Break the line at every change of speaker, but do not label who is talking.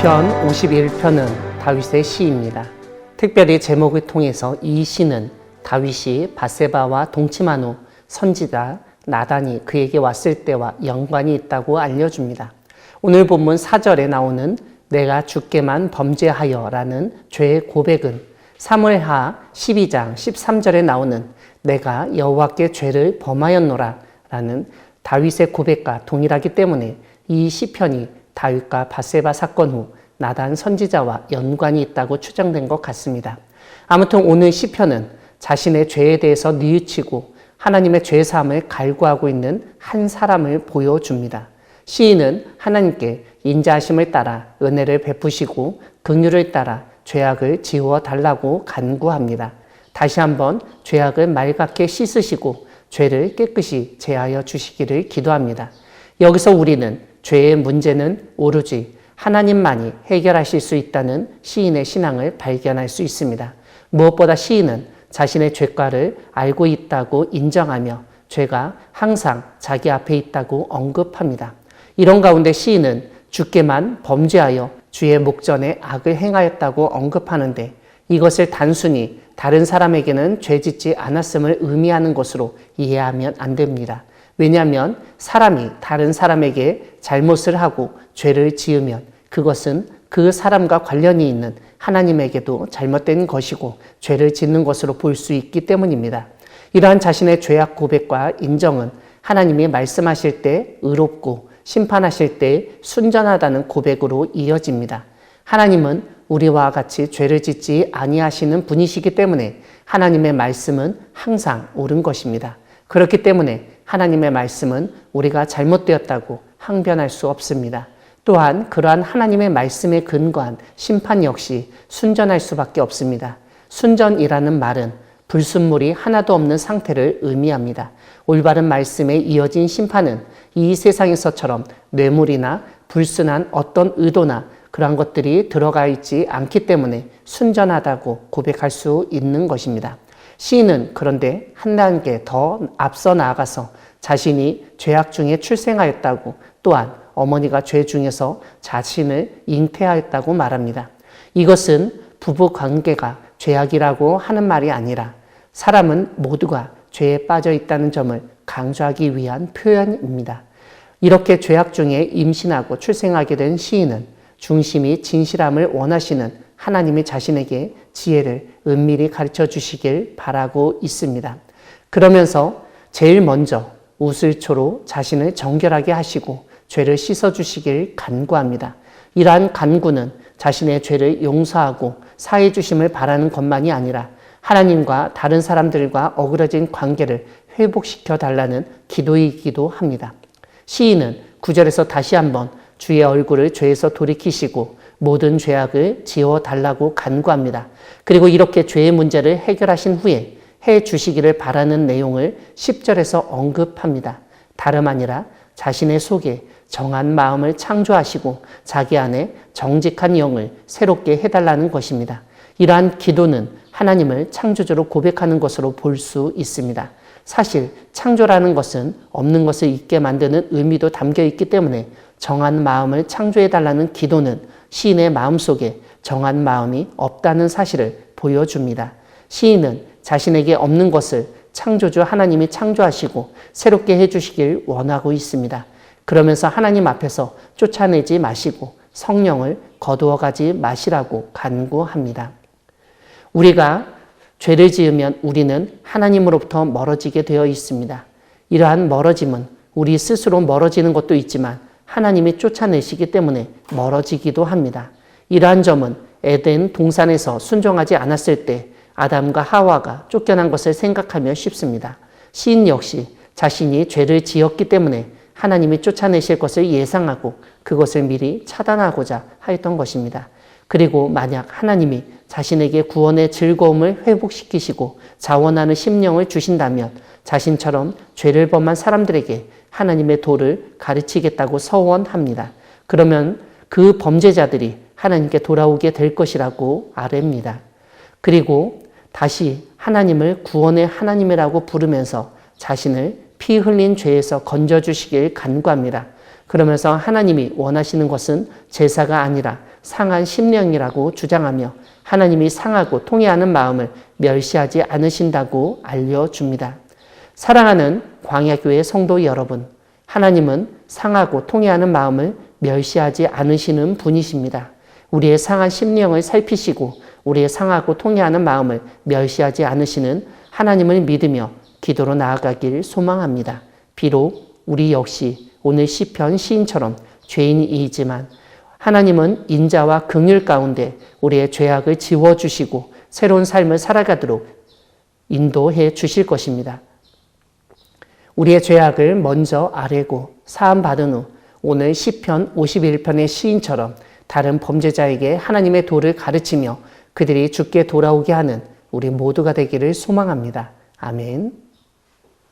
시편 51편은 다윗의 시입니다. 특별히 제목을 통해서 이 시는 다윗이 밧세바와 동침한 후 선지자 나단이 그에게 왔을 때와 연관이 있다고 알려줍니다. 오늘 본문 4절에 나오는 내가 주께만 범죄하여 라는 죄의 고백은 사무엘하 12장 13절에 나오는 내가 여호와께 죄를 범하였노라 라는 다윗의 고백과 동일하기 때문에 이 시편이 다윗과 밧세바 사건 후 나단 선지자와 연관이 있다고 추정된 것 같습니다. 아무튼 오늘 시편은 자신의 죄에 대해서 뉘우치고 하나님의 죄사함을 갈구하고 있는 한 사람을 보여줍니다. 시인은 하나님께 인자하심을 따라 은혜를 베푸시고 긍휼을 따라 죄악을 지워달라고 간구합니다. 다시 한번 죄악을 맑게 씻으시고 죄를 깨끗이 제하여 주시기를 기도합니다. 여기서 우리는 죄의 문제는 오로지 하나님만이 해결하실 수 있다는 시인의 신앙을 발견할 수 있습니다. 무엇보다 시인은 자신의 죄과를 알고 있다고 인정하며 죄가 항상 자기 앞에 있다고 언급합니다. 이런 가운데 시인은 주께만 범죄하여 주의 목전에 악을 행하였다고 언급하는데 이것을 단순히 다른 사람에게는 죄짓지 않았음을 의미하는 것으로 이해하면 안 됩니다. 왜냐하면 사람이 다른 사람에게 잘못을 하고 죄를 지으면 그것은 그 사람과 관련이 있는 하나님에게도 잘못된 것이고 죄를 짓는 것으로 볼 수 있기 때문입니다. 이러한 자신의 죄악 고백과 인정은 하나님이 말씀하실 때 의롭고 심판하실 때 순전하다는 고백으로 이어집니다. 하나님은 우리와 같이 죄를 짓지 아니하시는 분이시기 때문에 하나님의 말씀은 항상 옳은 것입니다. 그렇기 때문에 하나님의 말씀은 우리가 잘못되었다고 항변할 수 없습니다. 또한 그러한 하나님의 말씀에 근거한 심판 역시 순전할 수밖에 없습니다. 순전이라는 말은 불순물이 하나도 없는 상태를 의미합니다. 올바른 말씀에 이어진 심판은 이 세상에서처럼 뇌물이나 불순한 어떤 의도나 그러한 것들이 들어가 있지 않기 때문에 순전하다고 고백할 수 있는 것입니다. 시인은 그런데 한 단계 더 앞서 나아가서 자신이 죄악 중에 출생하였다고 또한 어머니가 죄 중에서 자신을 잉태하였다고 말합니다. 이것은 부부 관계가 죄악이라고 하는 말이 아니라 사람은 모두가 죄에 빠져 있다는 점을 강조하기 위한 표현입니다. 이렇게 죄악 중에 임신하고 출생하게 된 시인은 중심이 진실함을 원하시는 하나님이 자신에게 지혜를 은밀히 가르쳐 주시길 바라고 있습니다. 그러면서 제일 먼저 우슬초로 자신을 정결하게 하시고 죄를 씻어주시길 간구합니다. 이러한 간구는 자신의 죄를 용서하고 사해 주심을 바라는 것만이 아니라 하나님과 다른 사람들과 어그러진 관계를 회복시켜 달라는 기도이기도 합니다. 시인은 9절에서 다시 한번 주의 얼굴을 죄에서 돌이키시고 모든 죄악을 지워달라고 간구합니다. 그리고 이렇게 죄의 문제를 해결하신 후에 해 주시기를 바라는 내용을 10절에서 언급합니다. 다름 아니라 자신의 속에 정한 마음을 창조하시고 자기 안에 정직한 영을 새롭게 해달라는 것입니다. 이러한 기도는 하나님을 창조주로 고백하는 것으로 볼 수 있습니다. 사실 창조라는 것은 없는 것을 있게 만드는 의미도 담겨 있기 때문에 정한 마음을 창조해달라는 기도는 시인의 마음속에 정한 마음이 없다는 사실을 보여줍니다. 시인은 자신에게 없는 것을 창조주 하나님이 창조하시고 새롭게 해주시길 원하고 있습니다. 그러면서 하나님 앞에서 쫓아내지 마시고 성령을 거두어가지 마시라고 간구합니다. 우리가 죄를 지으면 우리는 하나님으로부터 멀어지게 되어 있습니다. 이러한 멀어짐은 우리 스스로 멀어지는 것도 있지만 하나님이 쫓아내시기 때문에 멀어지기도 합니다. 이러한 점은 에덴 동산에서 순종하지 않았을 때 아담과 하와가 쫓겨난 것을 생각하면 쉽습니다. 시인 역시 자신이 죄를 지었기 때문에 하나님이 쫓아내실 것을 예상하고 그것을 미리 차단하고자 하였던 것입니다. 그리고 만약 하나님이 자신에게 구원의 즐거움을 회복시키시고 자원하는 심령을 주신다면 자신처럼 죄를 범한 사람들에게 하나님의 도를 가르치겠다고 서원합니다. 그러면 그 범죄자들이 하나님께 돌아오게 될 것이라고 아뢰입니다. 그리고 다시 하나님을 구원의 하나님이라고 부르면서 자신을 피 흘린 죄에서 건져주시길 간구합니다. 그러면서 하나님이 원하시는 것은 제사가 아니라 상한 심령이라고 주장하며 하나님이 상하고 통회하는 마음을 멸시하지 않으신다고 알려줍니다. 사랑하는 광야교회 성도 여러분, 하나님은 상하고 통회하는 마음을 멸시하지 않으시는 분이십니다. 우리의 상한 심령을 살피시고 우리의 상하고 통회하는 마음을 멸시하지 않으시는 하나님을 믿으며 기도로 나아가길 소망합니다. 비록 우리 역시 오늘 시편 시인처럼 죄인이지만 하나님은 인자와 긍휼 가운데 우리의 죄악을 지워주시고 새로운 삶을 살아가도록 인도해 주실 것입니다. 우리의 죄악을 먼저 아뢰고 사함받은 후 오늘 시편 51편의 시인처럼 다른 범죄자에게 하나님의 도를 가르치며 그들이 주께 돌아오게 하는 우리 모두가 되기를 소망합니다. 아멘.